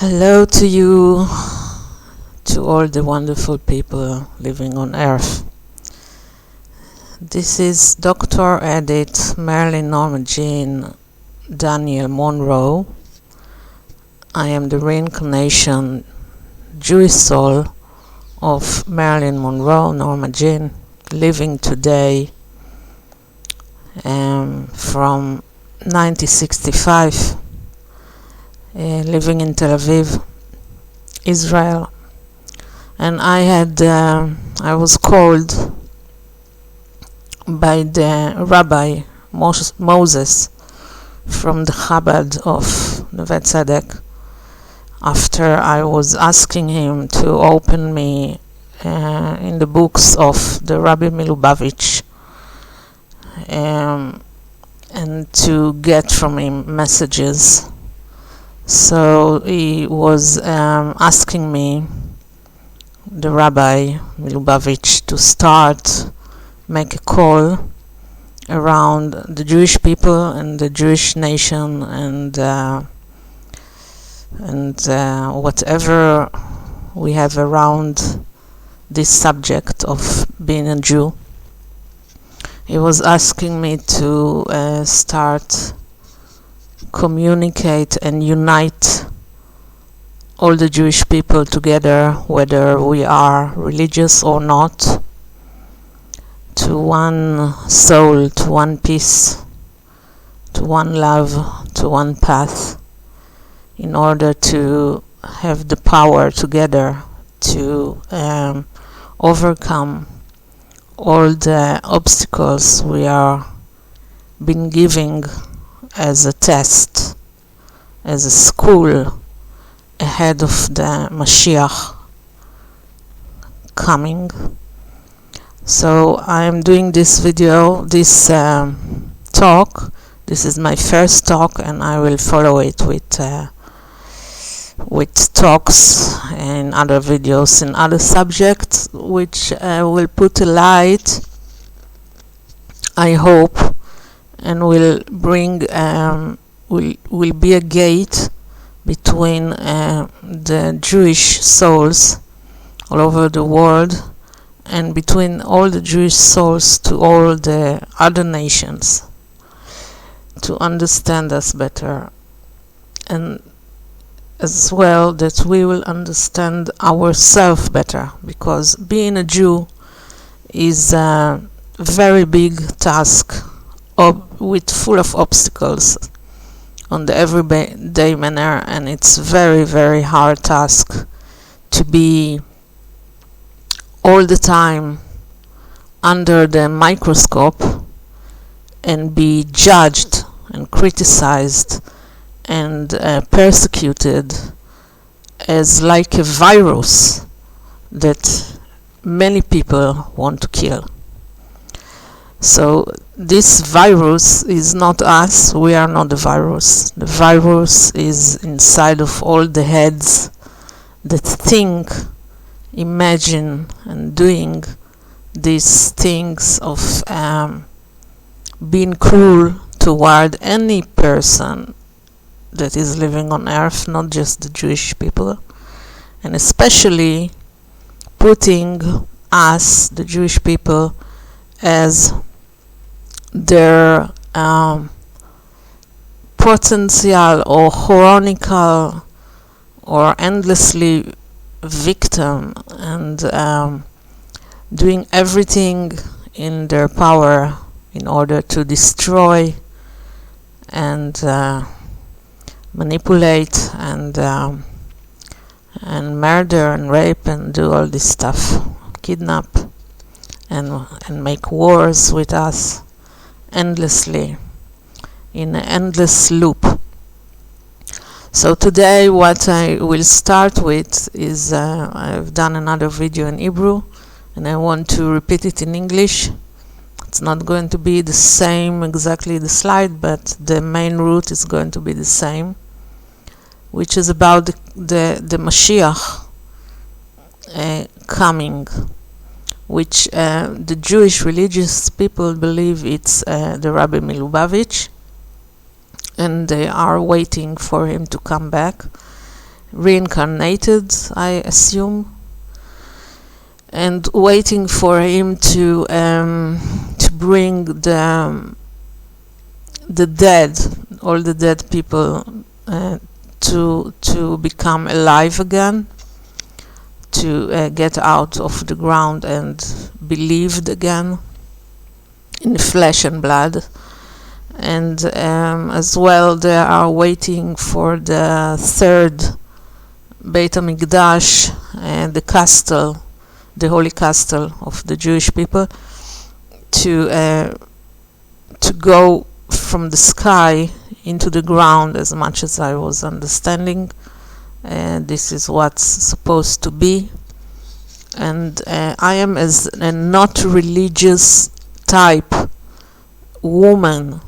Hello to you, to all the wonderful people living on earth. This is Dr. Adit, Marilyn Monroe, Daniel Monroe. I am the reincarnation Jewish soul of Marilyn Monroe, Norma Jean, living today from 1965. Living in Tel Aviv, Israel, and I was called by the Rabbi Moses from the Chabad of Neve Tzedek after I was asking him to open me in the books of the Rabbi Lubavitcher and to get from him messages. So he was asking me, the Rabbi Lubavitcher, to make a call around the Jewish people and the Jewish nation and whatever we have around this subject of being a Jew. He was asking me to start communicate and unite all the Jewish people together, whether we are religious or not, to one soul, to one peace, to one love, to one path, in order to have the power together to overcome all the obstacles we are been giving as a test, as a school ahead of the Mashiach coming. So I am doing this video, this talk. This is my first talk, and I will follow it with talks and other videos and other subjects, which will put a light, I hope, and will bring will be a gate between the Jewish souls all over the world and between all the Jewish souls to all the other nations, to understand us better, and as well that we will understand ourselves better, because being a Jew is a very big task with full of obstacles on the everyday manner, and it's very, very hard task to be all the time under the microscope and be judged and criticized and persecuted as like a virus that many people want to kill. So this virus is not us, we are not the virus. The virus is inside of all the heads that think, imagine, and doing these things of being cruel toward any person that is living on earth, not just the Jewish people, and especially putting us, the Jewish people, as their potential or chronicle or endlessly victim, and doing everything in their power in order to destroy and manipulate and murder and rape and do all this stuff, kidnap and make wars with us endlessly, in an endless loop. So today what I will start with is I've done another video in Hebrew and I want to repeat it in English. It's not going to be the same exactly the slide, but the main route is going to be the same, which is about the Mashiach coming, which the Jewish religious people believe it's the Rabbi Lubavitcher, and they are waiting for him to come back. reincarnated, I assume, and waiting for him to bring the dead, all the dead people, to become alive again, to get out of the ground and be lived again in flesh and blood. And as well, they are waiting for the third Beit HaMikdash, the castle, the holy castle of the Jewish people, to go from the sky into the ground, as much as I was understanding. This is what's supposed to be. And I am as a not religious type woman,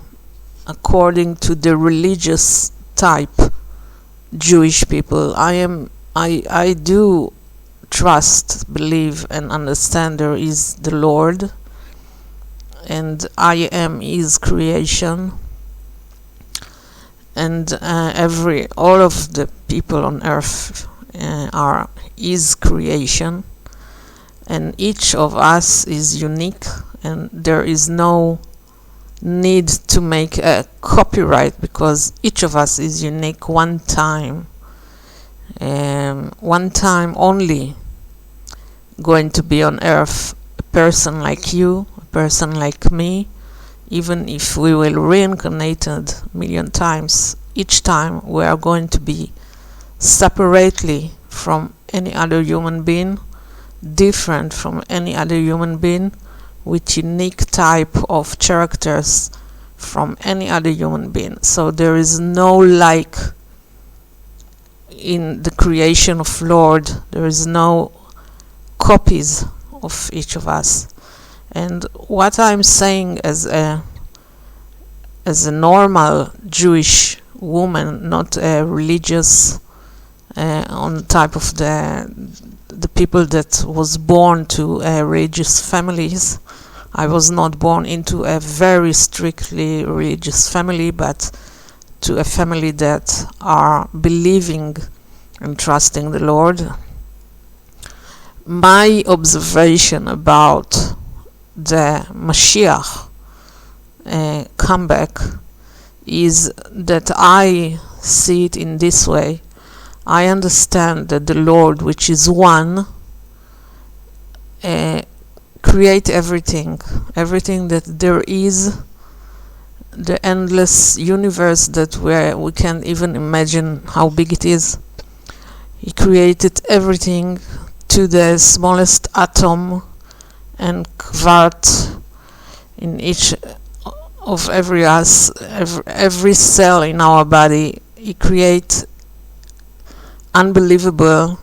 according to the religious type Jewish people. I do trust, believe, and understand there is the Lord, and I am His creation, and all of the people on earth are His creation, and each of us is unique, and there is no need to make a copyright, because each of us is unique one time only, going to be on earth, a person like you, a person like me. Even if we will reincarnated a million times, each time we are going to be separately from any other human being, different from any other human being, with unique type of characters from any other human being. So there is no like in the creation of Lord. There is no copies of each of us. And what I'm saying as a normal Jewish woman, not a religious, on type of the people that was born to religious families. I was not born into a very strictly religious family, but to a family that are believing and trusting the Lord. My observation about the Mashiach comeback is that I see it in this way. I understand that the Lord, which is one, create everything that there is, the endless universe that we can't even imagine how big it is. He created everything to the smallest atom and kvart in each of every cell in our body. He create unbelievable,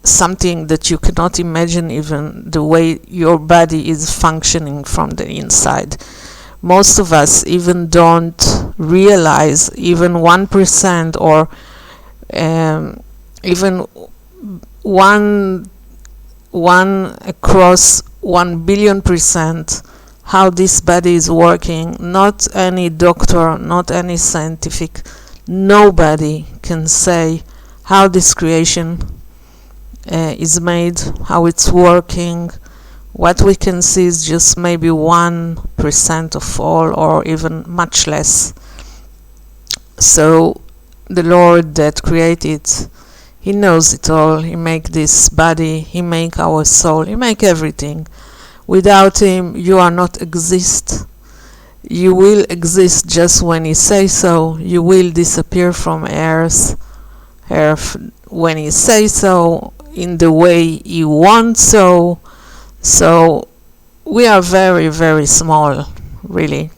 something that you cannot imagine, even the way your body is functioning from the inside. Most of us even don't realize, even 1% or even one across 1 billion%, how this body is working. Not any doctor, not any scientific, nobody can say how this creation is made, how it's working. What we can see is just maybe 1% of all, or even much less. So the Lord that created, He knows it all. He make this body, He make our soul, He make everything. Without Him, you are not exist. You will exist just when He say so. You will disappear from earth when He say so, in the way He wants so. So we are very, very small, really.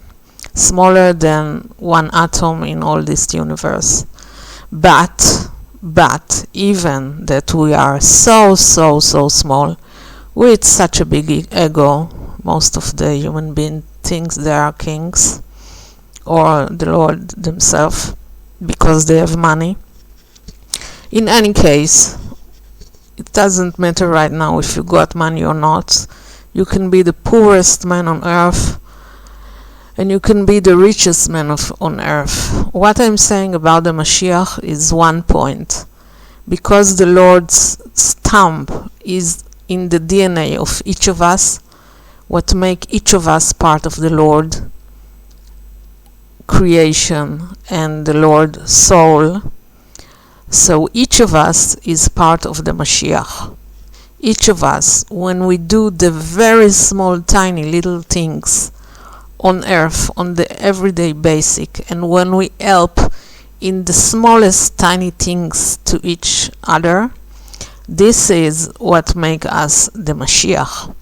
Smaller than one atom in all this universe. But even that we are so small, with such a big ego, most of the human beings think they are kings, or the Lord themselves, because they have money. In any case, it doesn't matter right now if you got money or not. You can be the poorest man on earth, and you can be the richest man on earth. What I'm saying about the Mashiach is one point. Because the Lord's stamp is in the DNA of each of us, what make each of us part of the Lord creation and the Lord soul. So each of us is part of the Mashiach. Each of us, when we do the very small, tiny little things on earth, on the everyday basic, and when we help in the smallest tiny things to each other, this is what makes us the Mashiach.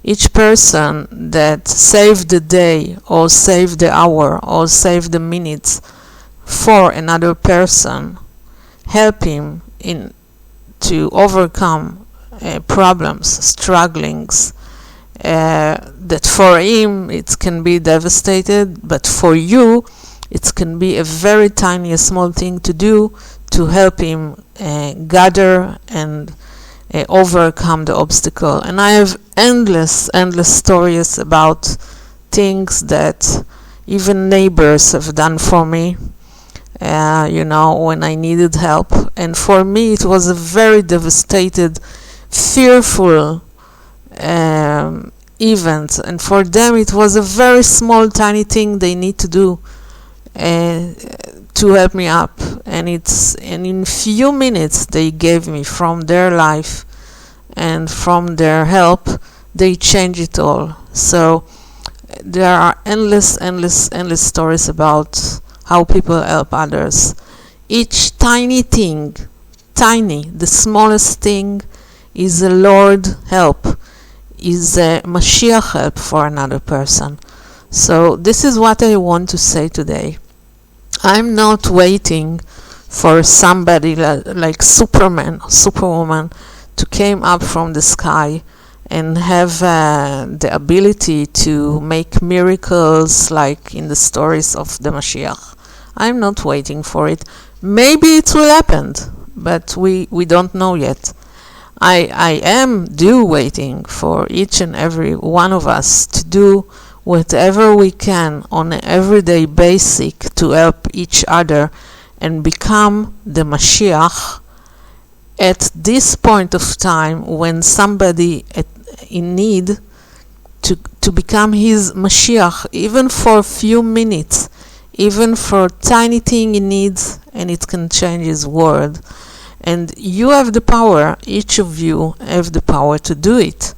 Each person that saved the day, or saved the hour, or saved the minutes for another person, help him to overcome problems, strugglings, that for him it can be devastated, but for you it can be a very tiny, small thing to do to help him gather and overcome the obstacle. And I have endless stories about things that even neighbors have done for me, when I needed help. And for me it was a very devastated, fearful event, and for them it was a very small, tiny thing they need to do to help me up, and in few minutes they gave me from their life and from their help, they changed it all. So there are endless stories about how people help others. Each tiny thing, the smallest thing, is a Lord help, is a Mashiach help for another person. So this is what I want to say today. I'm not waiting for somebody like Superman or Superwoman to come up from the sky and have the ability to make miracles like in the stories of the Mashiach. I'm not waiting for it. Maybe it will happen, but we don't know yet. I am waiting for each and every one of us to do whatever we can on an everyday basic to help each other and become the Mashiach at this point of time when somebody in need to become his Mashiach, even for a few minutes, even for a tiny thing he needs, and it can change his world. And you have the power, each of you have the power to do it.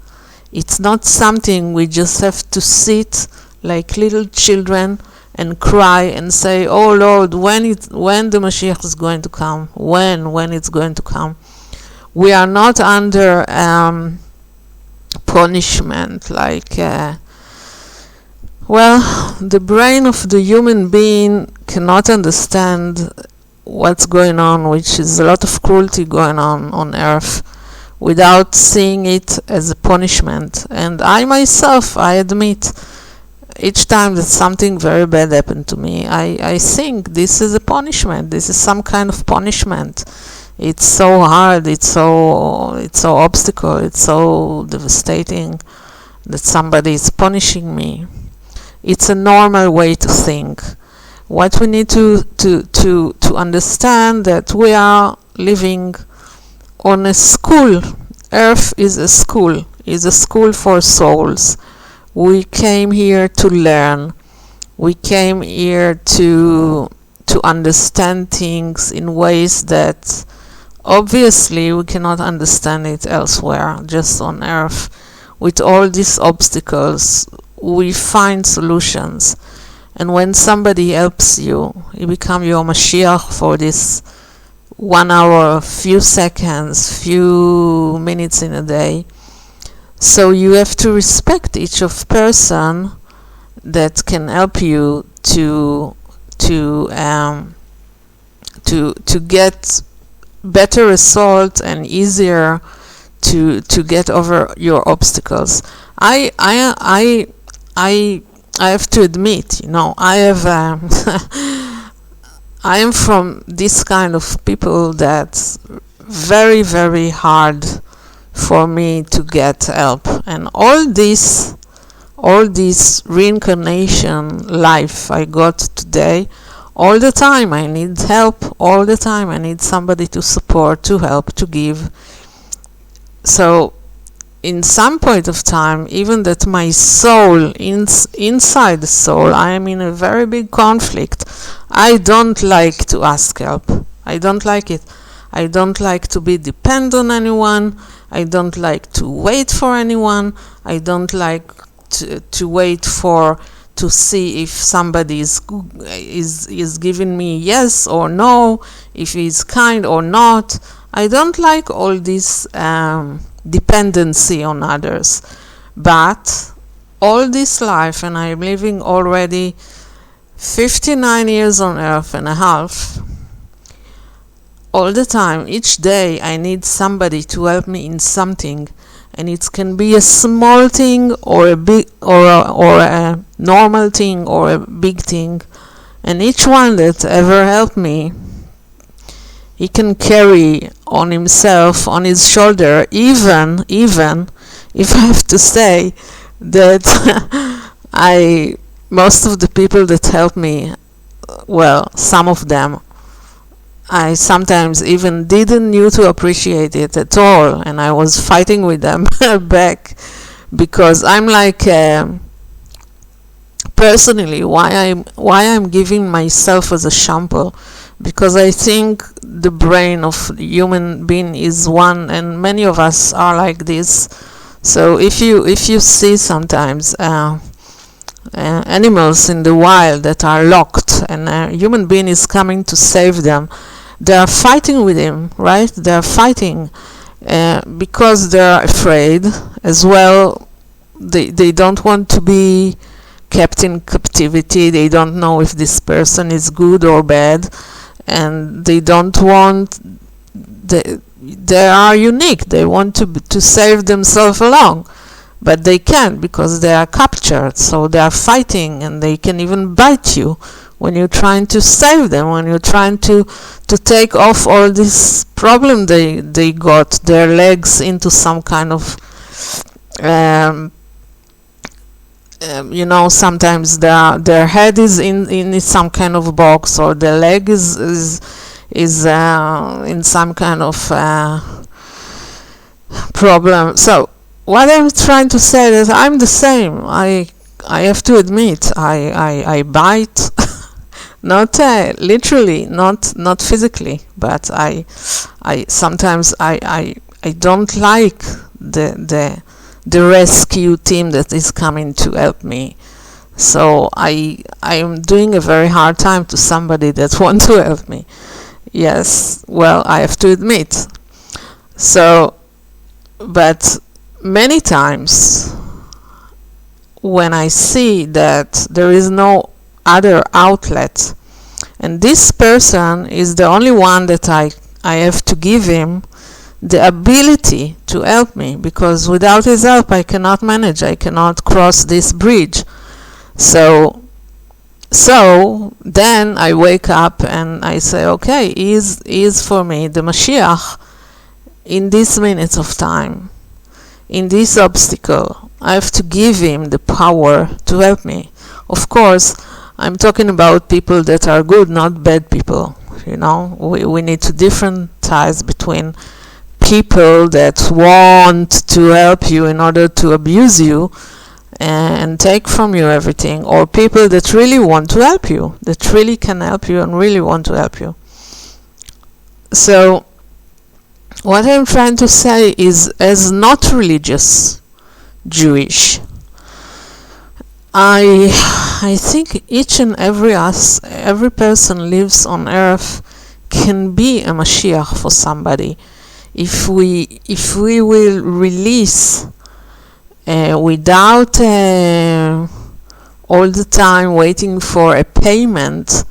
It's not something we just have to sit like little children and cry and say, oh Lord, when the Mashiach is going to come, when it's going to come. We are not under punishment, like, the brain of the human being cannot understand what's going on, which is a lot of cruelty going on earth, without seeing it as a punishment. And I myself, I admit, each time that something very bad happened to me, I think this is a punishment. This is some kind of punishment. It's so hard, it's so obstacle, it's so devastating that somebody is punishing me. It's a normal way to think. What we need to understand that we are living on a school. Earth is a school for souls. We came here to learn. We came here to understand things in ways that obviously we cannot understand it elsewhere, just on earth. With all these obstacles, we find solutions. And when somebody helps you, you become your Mashiach for this 1 hour, few seconds, few minutes in a day. So you have to respect each of person that can help you to get better result and easier to get over your obstacles. I have to admit, I am from this kind of people that's very, very hard for me to get help. And all this all this reincarnation life I got today, all the time I need help, all the time I need somebody to support, to help, to give. So in some point of time, even that my soul, inside the soul, I am in a very big conflict. I don't like to ask help. I don't like it. I don't like to be dependent on anyone. I don't like to wait for anyone. I don't like to wait to see if somebody is giving me yes or no, if he's kind or not. I don't like all this dependency on others. But all this life, and I'm living already 59 years on earth and a half, all the time, each day, I need somebody to help me in something, and it can be a small thing or a big or a normal thing or a big thing. And each one that ever helped me, he can carry on himself, on his shoulder, even if I have to say that most of the people that help me, well, some of them, I sometimes even didn't knew to appreciate it at all, and I was fighting with them back, because I'm like, personally, why I'm giving myself as a sample, because I think the brain of human being is one, and many of us are like this. So if you see sometimes animals in the wild that are locked, and a human being is coming to save them, they are fighting with him, right? They are fighting because they are afraid as well. They don't want to be kept in captivity. They don't know if this person is good or bad, and they don't want. They are unique. They want to save themselves alone, but they can't because they are captured. So they are fighting, and they can even bite you when you're trying to save them, when you're trying to take off all this problem they got, their legs into some kind of, sometimes their head is in some kind of box, or their leg is in some kind of problem. So what I'm trying to say is I'm the same. I have to admit, I bite. Not literally, not physically, but I sometimes I don't like the rescue team that is coming to help me. So I am doing a very hard time to somebody that wants to help me. Yes, well, I have to admit. So, but many times when I see that there is no other outlet, and this person is the only one that I have to give him the ability to help me, because without his help I cannot manage, I cannot cross this bridge. So then I wake up and I say, okay, he is for me the Mashiach in these minutes of time, in this obstacle. I have to give him the power to help me. Of course, I'm talking about people that are good, not bad people. We need to differentiate between people that want to help you in order to abuse you and take from you everything, or people that really want to help you, that really can help you and really want to help you. So what I'm trying to say is, as not religious Jewish, I think each and every person lives on earth can be a Mashiach for somebody if we will release without all the time waiting for a payment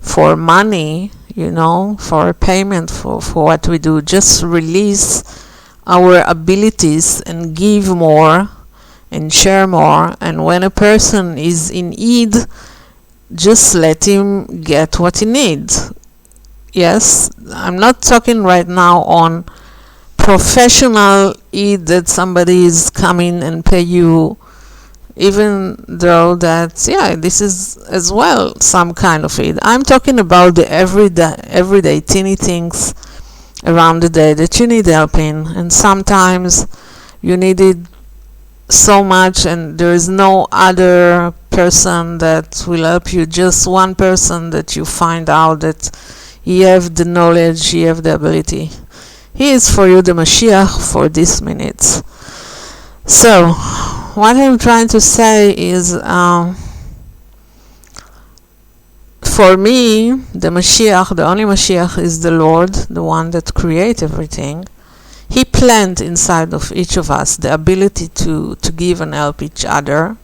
for money, for a payment for what we do. Just release our abilities and give more and share more. And when a person is in need, just let him get what he needs. Yes, I'm not talking right now on professional need that somebody is coming and pay you even though that, yeah, this is as well some kind of it. I'm talking about the everyday teeny things around the day that you need help in, and sometimes you need it so much and there is no other person that will help you, just one person that you find out that he have the knowledge, he have the ability. He is for you the Mashiach for these minutes. So what I'm trying to say is, for me, the Mashiach, the only Mashiach, is the Lord, the one that creates everything. He planted inside of each of us the ability to give and help each other.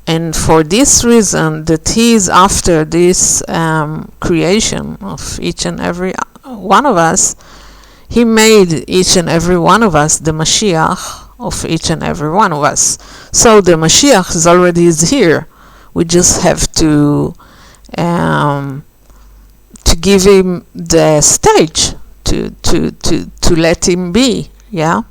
And for this reason, that He is after this creation of each and every one of us, He made each and every one of us the Mashiach of each and every one of us. So the Mashiach is already here. We just have to give him the stage to let him be, yeah.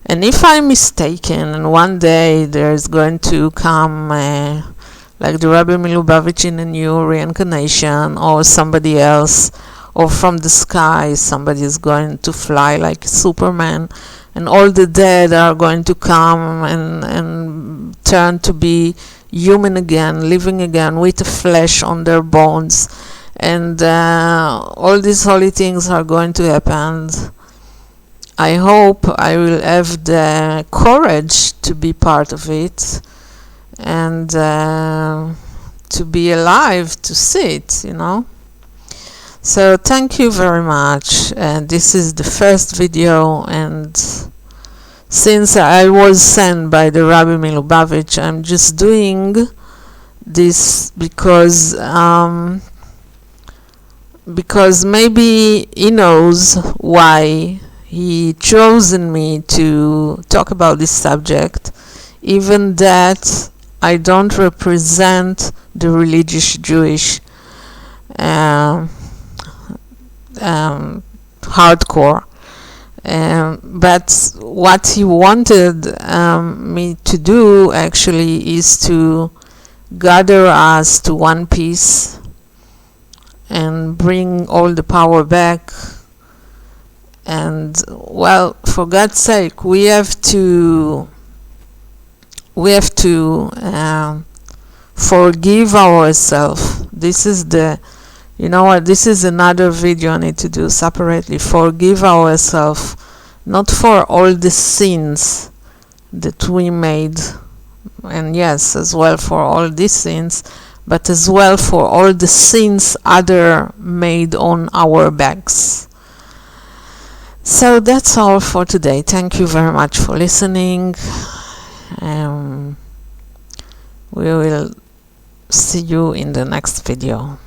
And if I'm mistaken, and one day there's going to come like the Rabbi Lubavitcher in a new reincarnation, or somebody else, or from the sky somebody is going to fly like Superman, and all the dead are going to come and turn to be human again, living again with the flesh on their bones, and all these holy things are going to happen. I hope I will have the courage to be part of it, and to be alive to see it, you know. So thank you very much. This is the first video, and since I was sent by the Rabbi Lubavitcher, I'm just doing this because maybe he knows why he chosen me to talk about this subject, even that I don't represent the religious Jewish hardcore. But what he wanted me to do actually is to gather us to one piece and bring all the power back. And well, for God's sake, we have to forgive ourselves. This is the, you know what, this is another video I need to do separately. Forgive ourselves, not for all the sins that we made, and yes, as well for all these sins, but as well for all the sins other made on our backs. So that's all for today. Thank you very much for listening. We will see you in the next video.